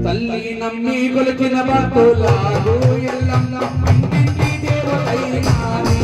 తల్లి నమ్మి కొలిచిన భక్తులాగు ఎల్లమ్మ ఇంటింటి దేవతైనాది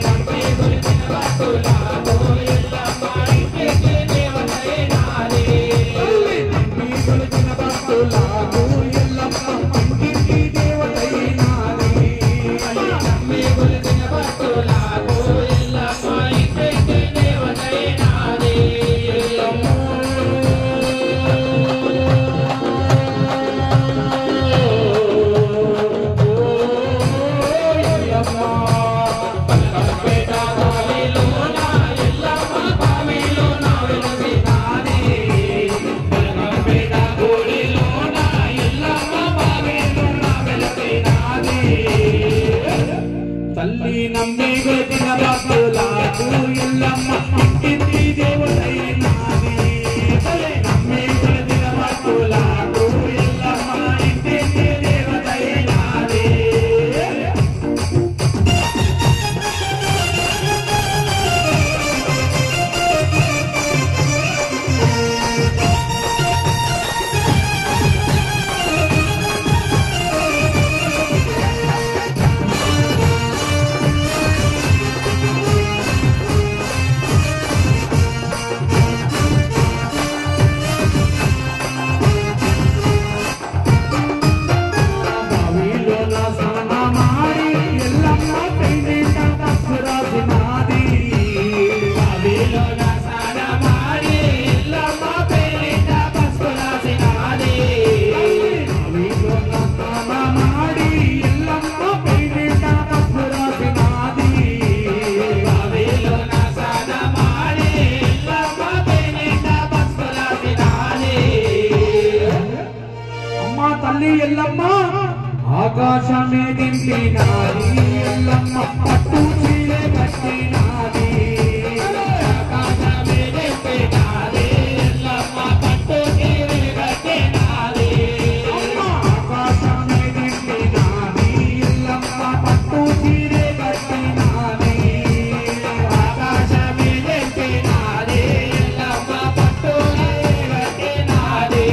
నమ్మి కొలిచిన భక్తులాగు ఎల్లమ్మ ఇంటింటి దేవతైనాది తల్లి నమ్మి కొలిచిన భక్తులాగు ఎల్లమ్మ ఇంటింటి దేవతైనాది నమ్మి కొలిచిన భక్తులాగు ఎల్లమ్మ ఇంటింటి దేవతైనాది తల్లి నమ్మి కొలిచిన భక్తులకు ఎల్లమ్మ ఇంటింటి దేవతైనాది తల్లి నమ్మి కొలిచిన భక్తులకు ఎల్లమ్మ ఇంటింటి దేవతైనాది తల్లి ఎల్లమ్మ ఆకాశమే దింపినాది ఎల్లమ్మ పట్టు చీర కట్టినాది ఆకాశమే దింపినాది ఎల్లమ్మ పట్టు చీర కట్టినాది ఆకాశమే దింపినాది ఎల్లమ్మ పట్టు చీర కట్టినాది ఆకాశమే దింపినాది ఎల్లమ్మ పట్టు చీర కట్టినాది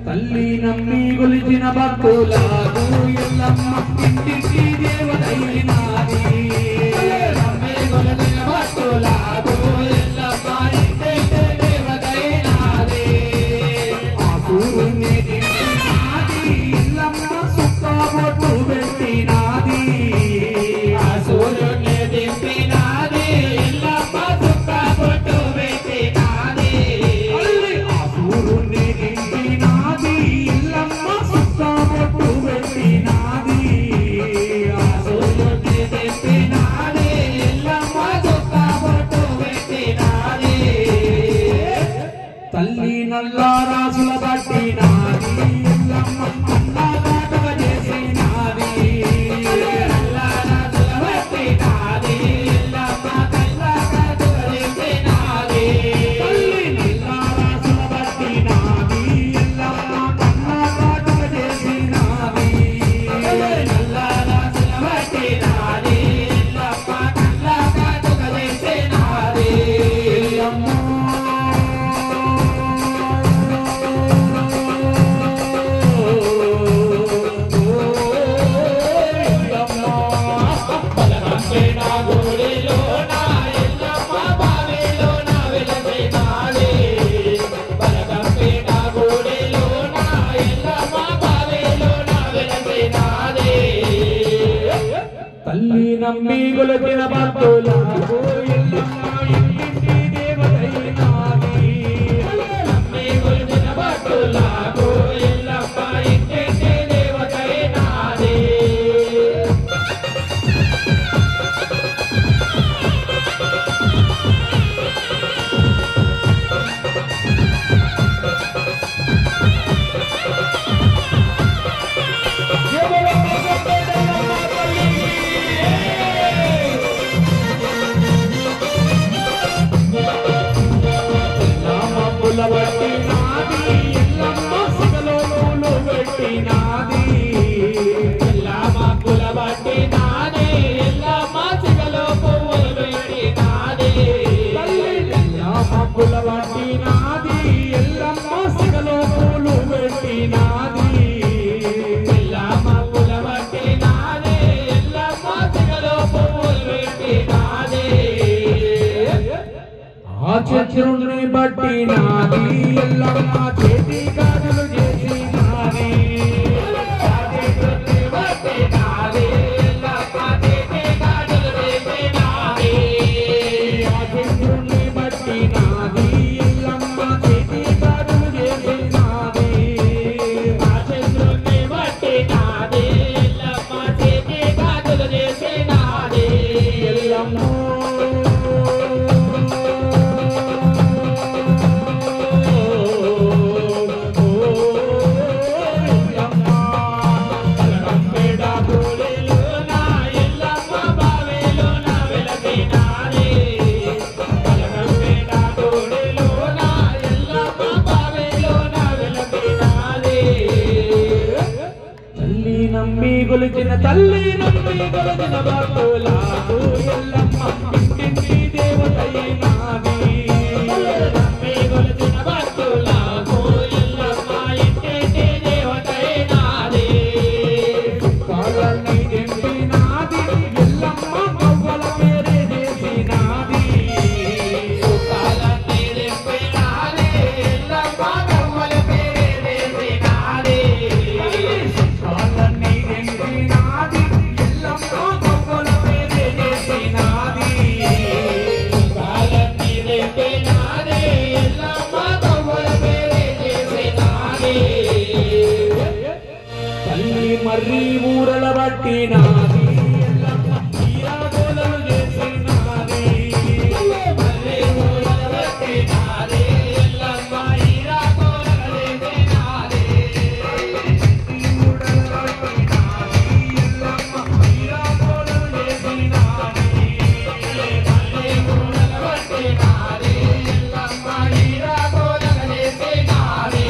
తల్లి నమ్మి కొలిచిన భక్తులకు ఎల్లమ్మ ఇంటింటి దేవతైనాది నమ్మి కొలిచిన భక్తులకు ఎల్లమ్మ ఇంటింటి దేవతైనాది ఆసూరుని దింపినాది ఎల్లమ్మ సుక్కబొట్టు పెట్టినాది ఆసూరుని దింపినాది ఎల్లమ్మ సుక్కబొట్టు పెట్టినాది ఆసూరుని దింపినాది ఎల్లమ్మ సుక్కబొట్టు పెట్టినాది ఆసూరుని దింపినాది ఎల్లమ్మ సుక్కబొట్టు పెట్టినాది తల్లి నల్ల రాసుల పట్టినాది ఎల్లమ్మ అన్నదాటవ చేసినాది నల్ల రాసుల పట్టినాది ఎల్లమ్మ కళ్ళదాటవ చేసినాది తల్లి నల్ల రాసుల పట్టినాది ఎల్లమ్మ కళ్ళదాటవ చేసినాది నల్ల రాసుల పట్టినాది ఎల్లమ్మ కళ్ళదాటవ చేసినాది ఎల్లమ్మ తల్లి నమ్మి కొలిచిన భక్తులకు ఎల్లమ్మ ఇంటింటి దేవతైనాది నమ్మి కొలిచిన చంద్రుని బట్టి నాది ఎల్లమ్మ చేతి గాజులు చేసి నాది కొలిచిన తల్లి నమ్మి కొలిచిన భక్తులకు ఎల్లమ్మ ఇంటింటి దేవతైనాది నమ్మి కొలిచిన భక్తులకు ఎల్లమ్మ ఇంటింటి దేవతైనాది కాళ్ళని నింపినాది ఎల్లమ్మ కవ్వల పేరే చేసినాది కాళ్ళని నింపినాది ఎల్లమ్మ కవ్వల పేరే చేసినాది మర్రి ఊరల బట్టి నాది ఎల్లమ్మ తీరాగోలలు చేసినాది మర్రి ఊరల బట్టి నాది ఎల్లమ్మ తీరాగోలలు చేసినాది ఊరల బట్టి నాది ఎల్లమ్మ తీరాగోలలు చేసినాది మర్రి ఊరల బట్టి నాది ఎల్లమ్మ తీరాగోలలు చేసినాది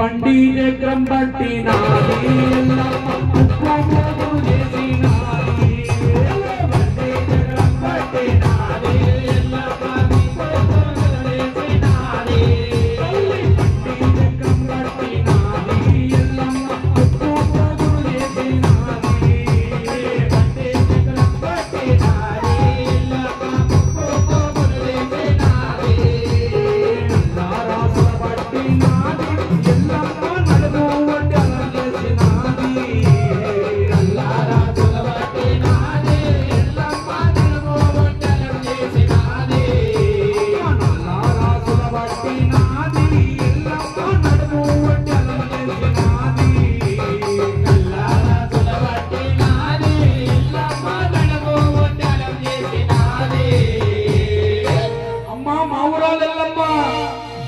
బండి చక్రం బట్టి నాది ఎల్లమ్మ ఉప్పమోగు చేసినాది బండి చక్రం బట్టి నాది ఎల్లమ్మ ఉప్పమోగు చేసినాది బండి చక్రం బట్టి నాది ఎల్లమ్మ ఉప్పమోగు చేసినాది బండి చక్రం బట్టి నాది ఎల్లమ్మ ఉప్పమోగు చేసినాది నారాసుల బట్టి నాది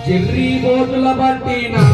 జర్రీ బోటుల బట్టి నా